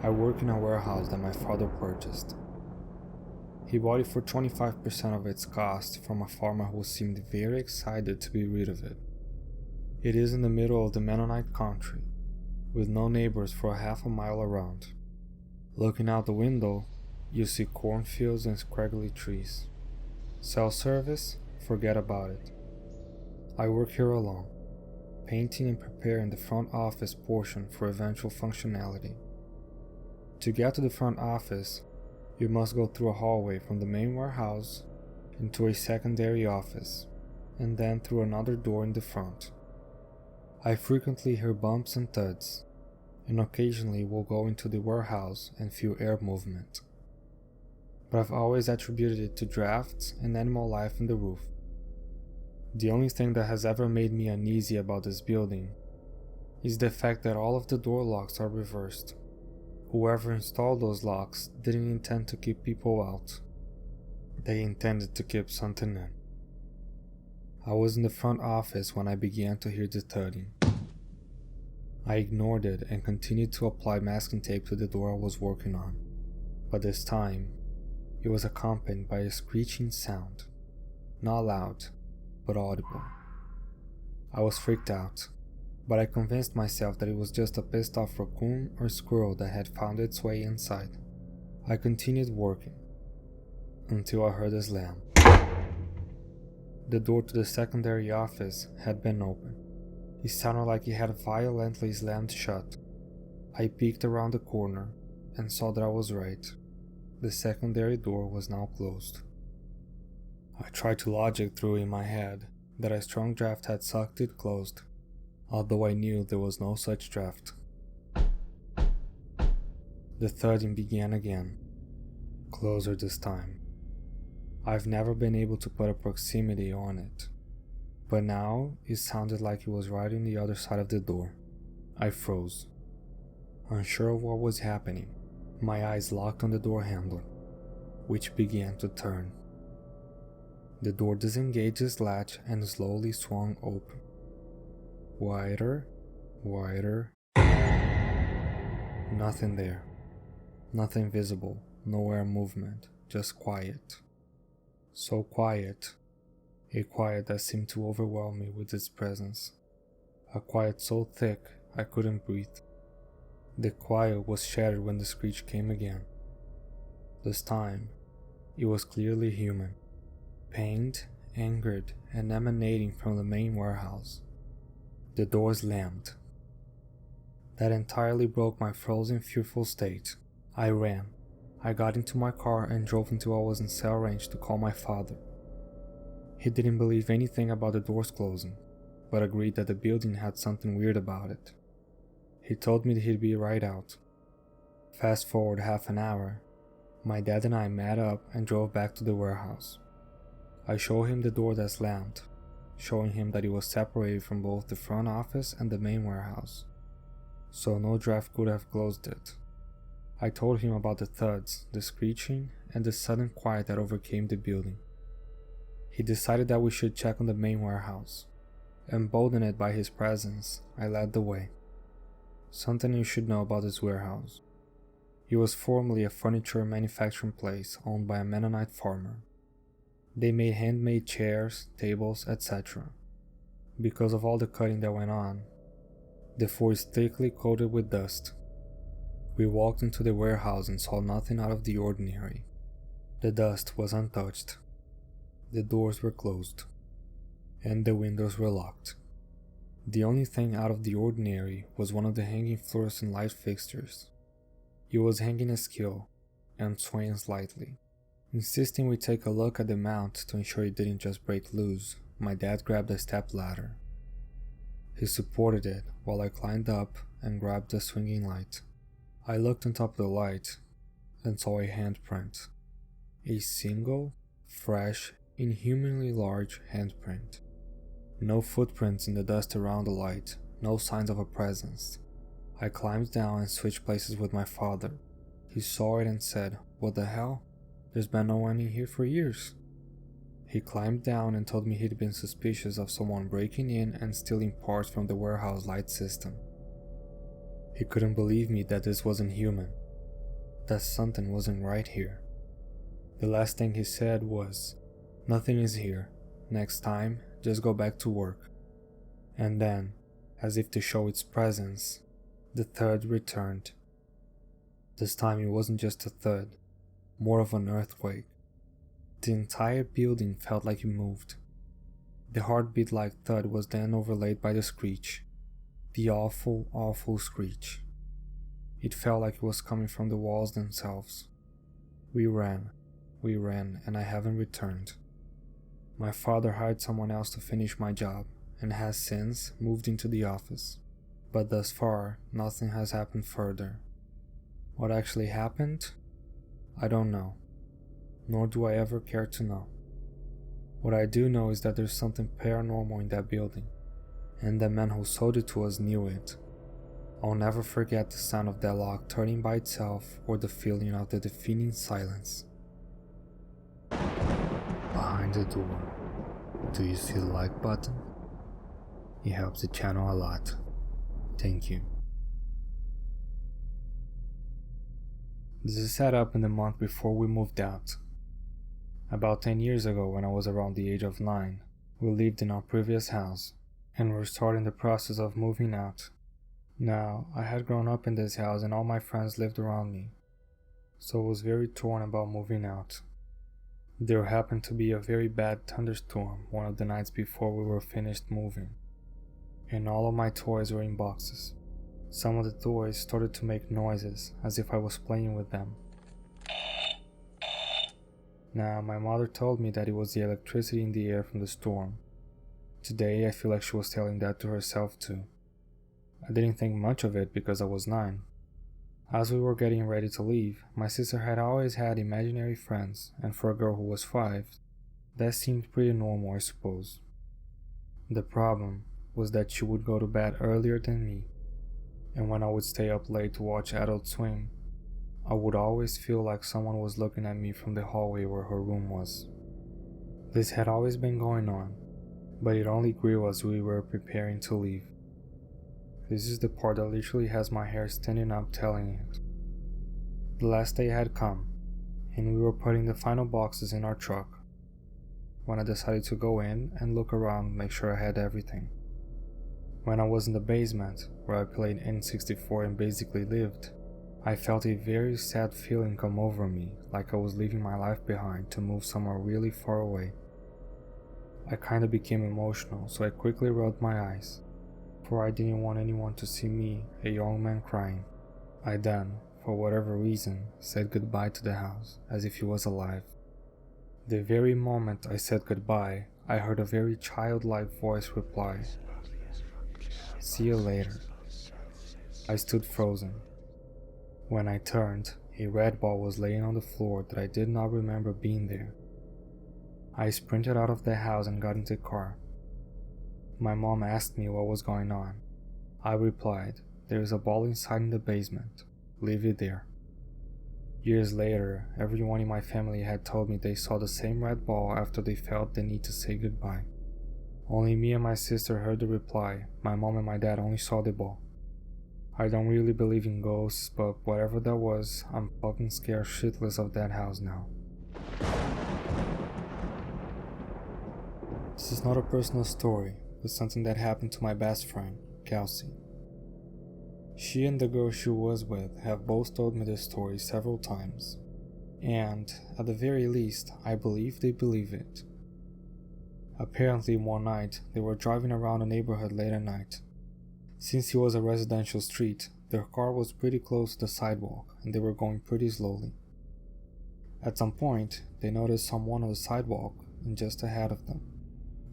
I work in a warehouse that my father purchased. He bought it for 25% of its cost from a farmer who seemed very excited to be rid of it. It is in the middle of the Mennonite country, with no neighbors for a half a mile around. Looking out the window, you see cornfields and scraggly trees. Self-service? Forget about it. I work here alone, painting and preparing the front office portion for eventual functionality. To get to the front office, you must go through a hallway from the main warehouse into a secondary office, and then through another door in the front. I frequently hear bumps and thuds, and occasionally will go into the warehouse and feel air movement. But I've always attributed it to drafts and animal life in the roof. The only thing that has ever made me uneasy about this building is the fact that all of the door locks are reversed. Whoever installed those locks didn't intend to keep people out. They intended to keep something in. I was in the front office when I began to hear the thudding. I ignored it and continued to apply masking tape to the door I was working on, but this time, it was accompanied by a screeching sound. Not loud, but audible. I was freaked out, but I convinced myself that it was just a pissed off raccoon or squirrel that had found its way inside. I continued working, until I heard a slam. The door to the secondary office had been open. It sounded like it had violently slammed shut. I peeked around the corner and saw that I was right. The secondary door was now closed. I tried to logic through in my head that a strong draft had sucked it closed, although I knew there was no such draft. The thudding began again, closer this time. I've never been able to put a proximity on it, but now it sounded like it was right on the other side of the door. I froze. Unsure of what was happening, my eyes locked on the door handle, which began to turn. The door disengaged its latch and slowly swung open. Wider, wider. Nothing there. Nothing visible, no air movement, just quiet. So quiet, a quiet that seemed to overwhelm me with its presence. A quiet so thick I couldn't breathe. The quiet was shattered when the screech came again. This time, it was clearly human, pained, angered, and emanating from the main warehouse. The door slammed. That entirely broke my frozen, fearful state. I ran. I got into my car and drove until I was in cell range to call my father. He didn't believe anything about the doors closing, but agreed that the building had something weird about it. He told me that he'd be right out. Fast forward half an hour, my dad and I met up and drove back to the warehouse. I showed him the door that slammed, showing him that it was separated from both the front office and the main warehouse, so no draft could have closed it. I told him about the thuds, the screeching, and the sudden quiet that overcame the building. He decided that we should check on the main warehouse. Emboldened by his presence, I led the way. Something you should know about this warehouse. It was formerly a furniture manufacturing place owned by a Mennonite farmer. They made handmade chairs, tables, etc. Because of all the cutting that went on, the floor is thickly coated with dust. We walked into the warehouse and saw nothing out of the ordinary. The dust was untouched. The doors were closed, and the windows were locked. The only thing out of the ordinary was one of the hanging fluorescent light fixtures. It was hanging askew and swaying slightly. Insisting we take a look at the mount to ensure it didn't just break loose, my dad grabbed a step ladder. He supported it while I climbed up and grabbed the swinging light. I looked on top of the light and saw a handprint. A single, fresh, inhumanly large handprint. No footprints in the dust around the light, no signs of a presence. I climbed down and switched places with my father. He saw it and said, "What the hell? There's been no one in here for years." He climbed down and told me he'd been suspicious of someone breaking in and stealing parts from the warehouse light system. He couldn't believe me that this wasn't human. that something wasn't right here. The last thing he said was, "Nothing is here. Next time, just go back to work." And then, as if to show its presence, the thud returned. This time it wasn't just a thud, more of an earthquake. The entire building felt like it moved. The heartbeat-like thud was then overlaid by the screech. The awful, awful screech. It felt like it was coming from the walls themselves. We ran, and I haven't returned. My father hired someone else to finish my job, and has since moved into the office. But thus far, nothing has happened further. What actually happened? I don't know. Nor do I ever care to know. What I do know is that there's something paranormal in that building, and the man who sold it to us knew it. I'll never forget the sound of that lock turning by itself or the feeling of the deafening silence. Behind the door, do you see the like button? It helps the channel a lot. Thank you. This is set up in the month before we moved out. About 10 years ago, when I was around the age of 9, we lived in our previous house, and were starting the process of moving out. Now, I had grown up in this house and all my friends lived around me, so I was very torn about moving out. There happened to be a very bad thunderstorm one of the nights before we were finished moving, and all of my toys were in boxes. Some of the toys started to make noises as if I was playing with them. Now, my mother told me that it was the electricity in the air from the storm. Today, I feel like she was telling that to herself too. I didn't think much of it because I was 9. As we were getting ready to leave, my sister had always had imaginary friends, and for a girl who was 5, that seemed pretty normal, I suppose. The problem was that she would go to bed earlier than me, and when I would stay up late to watch Adult Swim, I would always feel like someone was looking at me from the hallway where her room was. This had always been going on, but it only grew as we were preparing to leave. This is the part that literally has my hair standing up telling it. The last day had come, and we were putting the final boxes in our truck, when I decided to go in and look around, make sure I had everything. When I was in the basement, where I played N64 and basically lived, I felt a very sad feeling come over me, like I was leaving my life behind to move somewhere really far away. I kinda became emotional, so I quickly rolled my eyes, for I didn't want anyone to see me, a young man, crying. I then, for whatever reason, said goodbye to the house, as if he was alive. The very moment I said goodbye, I heard a very childlike voice reply, "See you later." I stood frozen. When I turned, a red ball was laying on the floor that I did not remember being there. I sprinted out of the house and got into the car. My mom asked me what was going on. I replied, "There is a ball inside in the basement. Leave it there." Years later, everyone in my family had told me they saw the same red ball after they felt the need to say goodbye. Only me and my sister heard the reply. My mom and my dad only saw the ball. I don't really believe in ghosts, but whatever that was, I'm fucking scared shitless of that house now. This is not a personal story, but something that happened to my best friend, Kelsey. She and the girl she was with have both told me this story several times, and, at the very least, I believe they believe it. Apparently one night, they were driving around the neighborhood late at night. Since it was a residential street, their car was pretty close to the sidewalk and they were going pretty slowly. At some point, they noticed someone on the sidewalk and just ahead of them.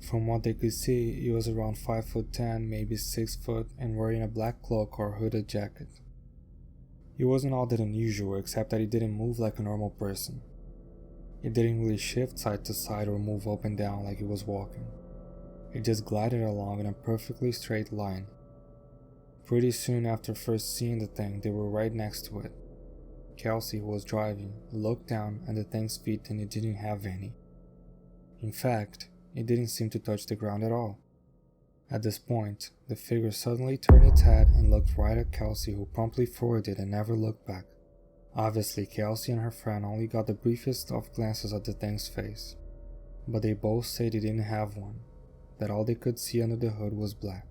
From what they could see, he was around 5'10", maybe 6 foot, and wearing a black cloak or hooded jacket. It wasn't all that unusual, except that he didn't move like a normal person. It didn't really shift side to side or move up and down like he was walking. It just glided along in a perfectly straight line. Pretty soon after first seeing the thing, they were right next to it. Kelsey, who was driving, looked down at the thing's feet and it didn't have any. In fact, it didn't seem to touch the ground at all. At this point, the figure suddenly turned its head and looked right at Kelsey, who promptly forwarded and never looked back. Obviously, Kelsey and her friend only got the briefest of glances at the thing's face, but they both said they didn't have one, that all they could see under the hood was black.